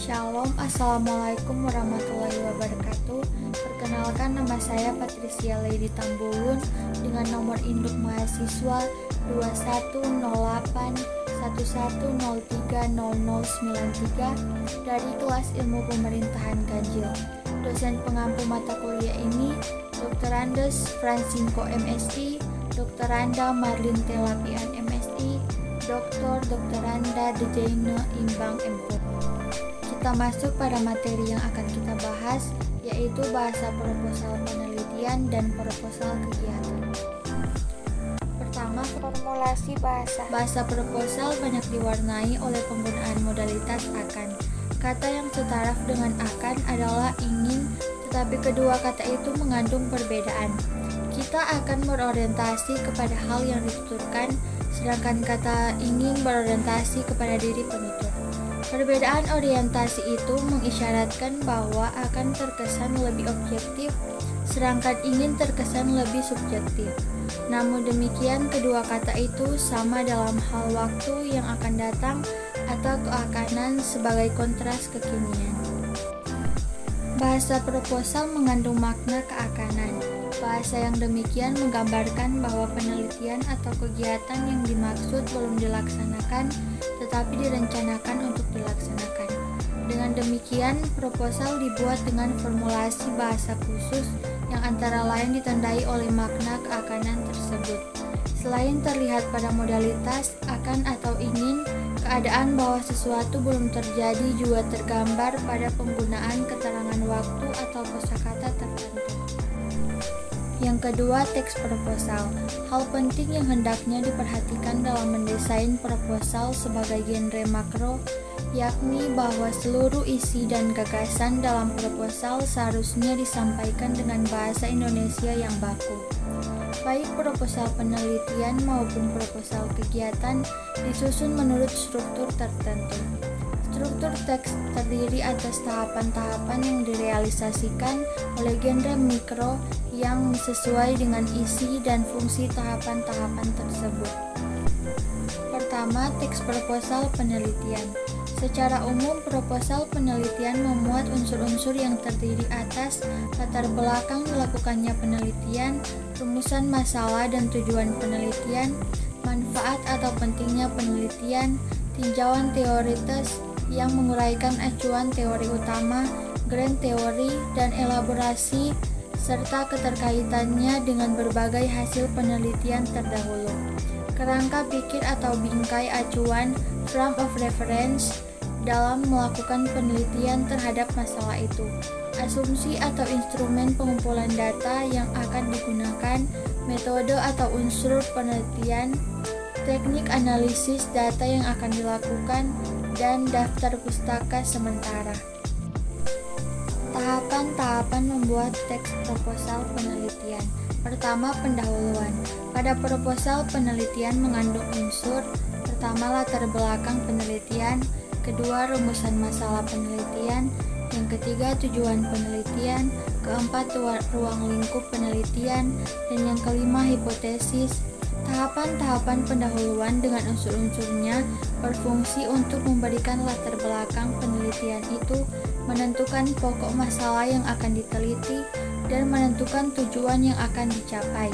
Shalom, Assalamualaikum warahmatullahi wabarakatuh. Perkenalkan, nama saya Patricia Lady Tambulun dengan nomor induk mahasiswa 210811030093 dari kelas Ilmu Pemerintahan Ganjil. Dosen pengampu mata kuliah ini Dr. Andes Francisco MSI, Dr. Anda Marlin Telapian MSI, Dr. Anda Dejaine Imbang M.Put. Kita masuk pada materi yang akan kita bahas, yaitu bahasa proposal penelitian dan proposal kegiatan. Pertama, formulasi bahasa. Bahasa proposal banyak diwarnai oleh penggunaan modalitas akan. Kata yang setaraf dengan akan adalah ingin, tetapi kedua kata itu mengandung perbedaan. Kita akan berorientasi kepada hal yang dituturkan, sedangkan kata ingin berorientasi kepada diri penutur. Perbedaan orientasi itu mengisyaratkan bahwa akan terkesan lebih objektif, sedangkan ingin terkesan lebih subjektif. Namun demikian, kedua kata itu sama dalam hal waktu yang akan datang atau keakanan sebagai kontras kekinian. Bahasa proposal mengandung makna keakanan. Bahasa yang demikian menggambarkan bahwa penelitian atau kegiatan yang dimaksud belum dilaksanakan, tetapi direncanakan untuk dilaksanakan. Dengan demikian, proposal dibuat dengan formulasi bahasa khusus yang antara lain ditandai oleh makna keakanan tersebut. Selain terlihat pada modalitas akan atau ingin, keadaan bahwa sesuatu belum terjadi juga tergambar pada penggunaan keterangan waktu atau kosakata tertentu. Yang kedua, teks proposal. Hal penting yang hendaknya diperhatikan dalam mendesain proposal sebagai genre makro, yakni bahwa seluruh isi dan gagasan dalam proposal seharusnya disampaikan dengan bahasa Indonesia yang baku. Baik proposal penelitian maupun proposal kegiatan disusun menurut struktur tertentu. Struktur teks terdiri atas tahapan-tahapan yang direalisasikan oleh genre mikro yang sesuai dengan isi dan fungsi tahapan-tahapan tersebut. Pertama, teks proposal penelitian. Secara umum, proposal penelitian memuat unsur-unsur yang terdiri atas latar belakang dilakukannya penelitian, rumusan masalah dan tujuan penelitian, manfaat atau pentingnya penelitian, tinjauan teoritis yang menguraikan acuan teori utama, grand teori, dan elaborasi, serta keterkaitannya dengan berbagai hasil penelitian terdahulu. Kerangka pikir atau bingkai acuan, frame of reference, dalam melakukan penelitian terhadap masalah itu. Asumsi atau instrumen pengumpulan data yang akan digunakan, metode atau unsur penelitian, teknik analisis data yang akan dilakukan, dan daftar pustaka sementara. Tahapan-tahapan membuat teks proposal penelitian. Pertama, pendahuluan. Pada proposal penelitian mengandung unsur: pertama, latar belakang penelitian; kedua, rumusan masalah penelitian; yang ketiga, tujuan penelitian; keempat, ruang lingkup penelitian; dan yang kelima, hipotesis. Tahapan-tahapan pendahuluan dengan unsur-unsurnya berfungsi untuk memberikan latar belakang penelitian itu, menentukan pokok masalah yang akan diteliti, dan menentukan tujuan yang akan dicapai.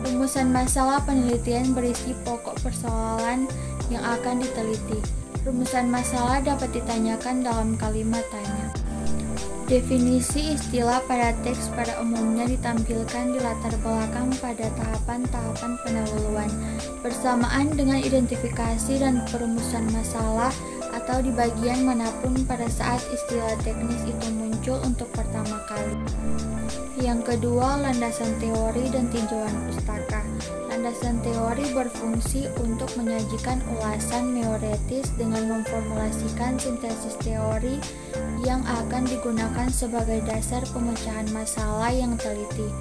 Rumusan masalah penelitian berisi pokok persoalan yang akan diteliti. Rumusan masalah dapat ditanyakan dalam kalimat tanya. Definisi istilah pada teks pada umumnya ditampilkan di latar belakang pada tahapan-tahapan pendahuluan, bersamaan dengan identifikasi dan perumusan masalah atau di bagian manapun pada saat istilah teknis itu muncul untuk pertama kali. Yang kedua, landasan teori dan tinjauan pustaka. Landasan teori berfungsi untuk menyajikan ulasan teoretis dengan memformulasikan sintesis teori yang akan digunakan sebagai dasar pemecahan masalah yang teliti.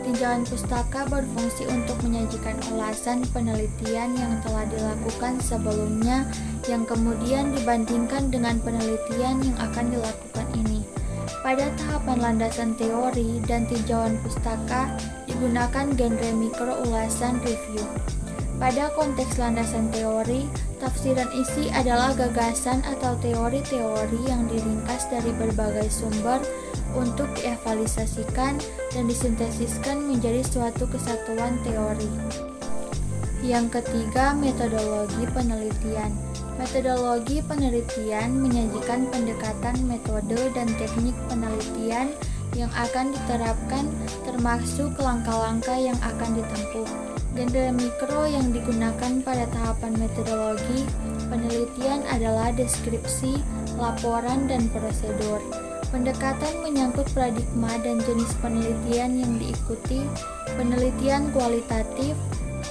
Tinjauan pustaka berfungsi untuk menyajikan ulasan penelitian yang telah dilakukan sebelumnya yang kemudian dibandingkan dengan penelitian yang akan dilakukan ini. Pada tahapan landasan teori dan tinjauan pustaka digunakan genre mikro ulasan review. Pada konteks landasan teori, tafsiran isi adalah gagasan atau teori-teori yang diringkas dari berbagai sumber untuk dievaluasikan dan disintesiskan menjadi suatu kesatuan teori. Yang ketiga, metodologi penelitian. Metodologi penelitian menyajikan pendekatan metode dan teknik penelitian yang akan diterapkan, termasuk langkah-langkah yang akan ditempuh. Genre mikro yang digunakan pada tahapan metodologi penelitian adalah deskripsi, laporan, dan prosedur. Pendekatan menyangkut paradigma dan jenis penelitian yang diikuti, penelitian kualitatif,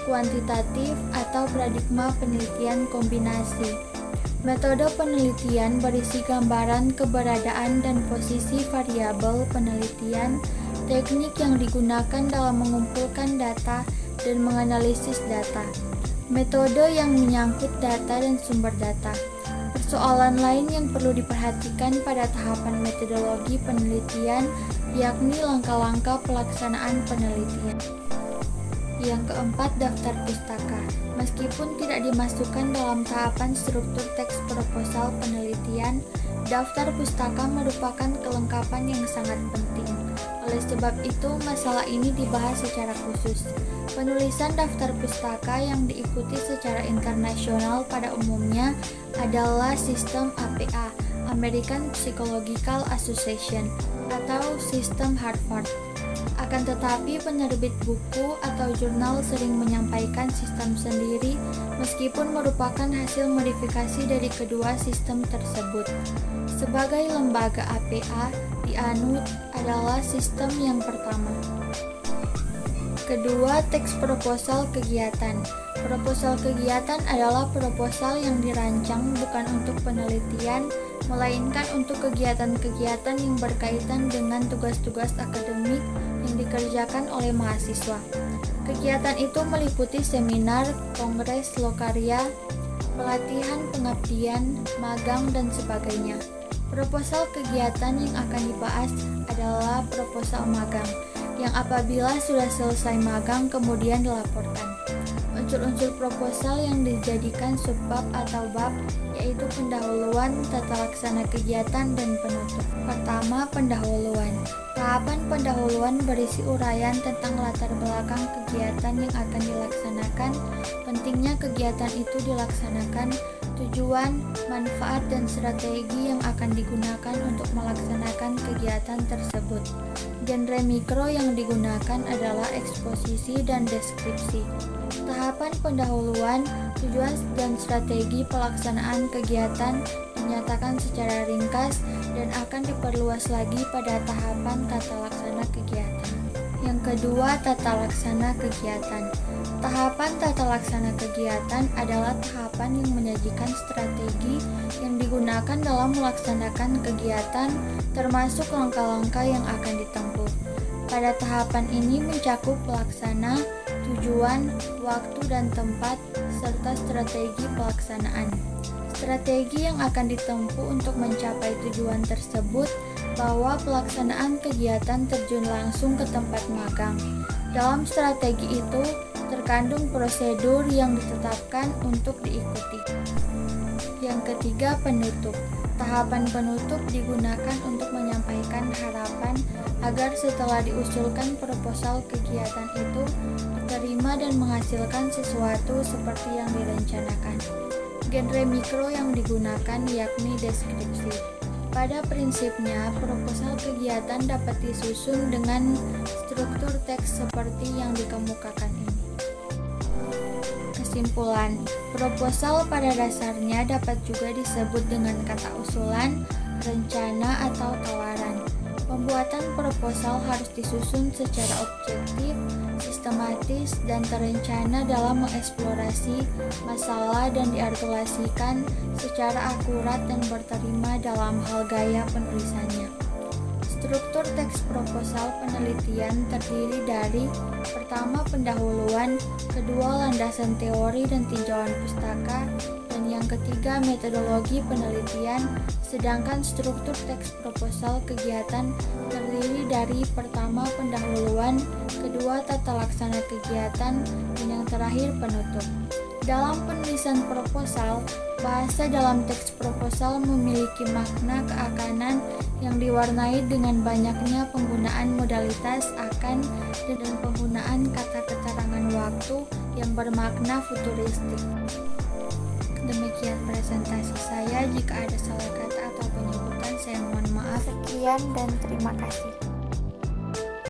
kuantitatif, atau paradigma penelitian kombinasi. Metode penelitian berisi gambaran keberadaan dan posisi variabel penelitian, teknik yang digunakan dalam mengumpulkan data dan menganalisis data, metode yang menyangkut data dan sumber data. Persoalan lain yang perlu diperhatikan pada tahapan metodologi penelitian yakni langkah-langkah pelaksanaan penelitian. Yang keempat, daftar pustaka. Meskipun tidak dimasukkan dalam tahapan struktur teks proposal penelitian, daftar pustaka merupakan kelengkapan yang sangat penting. Oleh sebab itu, masalah ini dibahas secara khusus. Penulisan daftar pustaka yang diikuti secara internasional pada umumnya adalah sistem APA, American Psychological Association, atau sistem Harvard. Akan tetapi, penerbit buku atau jurnal sering menyampaikan sistem sendiri meskipun merupakan hasil modifikasi dari kedua sistem tersebut. Sebagai lembaga APA, dianut adalah sistem yang pertama. Kedua, teks proposal kegiatan. Proposal kegiatan adalah proposal yang dirancang bukan untuk penelitian, melainkan untuk kegiatan-kegiatan yang berkaitan dengan tugas-tugas akademik yang dikerjakan oleh mahasiswa. Kegiatan itu meliputi seminar, kongres, lokarya, pelatihan, pengabdian, magang, dan sebagainya. Proposal kegiatan yang akan dibahas adalah proposal magang, yang apabila sudah selesai magang kemudian dilaporkan. Unsur-unsur proposal yang dijadikan subbab atau bab yaitu pendahuluan, tata laksana kegiatan, dan penutup. Pertama, pendahuluan. Tahapan pendahuluan berisi uraian tentang latar belakang kegiatan yang akan dilaksanakan, pentingnya kegiatan itu dilaksanakan, tujuan, manfaat, dan strategi yang akan digunakan untuk melaksanakan kegiatan tersebut. Genre mikro yang digunakan adalah eksposisi dan deskripsi. Tahapan pendahuluan, tujuan dan strategi pelaksanaan kegiatan dinyatakan secara ringkas dan akan diperluas lagi pada tahapan tata laksana kegiatan. Yang kedua, tata laksana kegiatan. Tahapan tata laksana kegiatan adalah tahapan yang menyajikan strategi yang digunakan dalam melaksanakan kegiatan, termasuk langkah-langkah yang akan ditempuh. Pada tahapan ini mencakup pelaksana, tujuan, waktu dan tempat, serta strategi pelaksanaan. Strategi yang akan ditempuh untuk mencapai tujuan tersebut bahwa pelaksanaan kegiatan terjun langsung ke tempat magang. Dalam strategi itu terkandung prosedur yang ditetapkan untuk diikuti. Yang ketiga, penutup. Tahapan penutup digunakan untuk menyampaikan harapan agar setelah diusulkan proposal kegiatan itu diterima dan menghasilkan sesuatu seperti yang direncanakan. Genre mikro yang digunakan yakni deskripsi. Pada prinsipnya, proposal kegiatan dapat disusun dengan struktur teks seperti yang dikemukakan ini. Kesimpulan, proposal pada dasarnya dapat juga disebut dengan kata usulan, rencana, atau tawaran. Pembuatan proposal harus disusun secara objektif, sistematis, dan terencana dalam mengeksplorasi masalah dan diartikulasikan secara akurat dan berterima dalam hal gaya penulisannya. Struktur teks proposal penelitian terdiri dari: pertama, pendahuluan, kedua, landasan teori dan tinjauan pustaka, dan yang ketiga metodologi penelitian, sedangkan struktur teks proposal kegiatan terdiri dari pertama pendahuluan, kedua tata laksana kegiatan, dan yang terakhir penutup. Dalam penulisan proposal, bahasa dalam teks proposal memiliki makna keakanan yang diwarnai dengan banyaknya penggunaan modalitas akan dan penggunaan kata keterangan waktu yang bermakna futuristik. Demikian presentasi saya. Jika ada salah kata atau penyebutan, saya mohon maaf. Sekian dan terima kasih.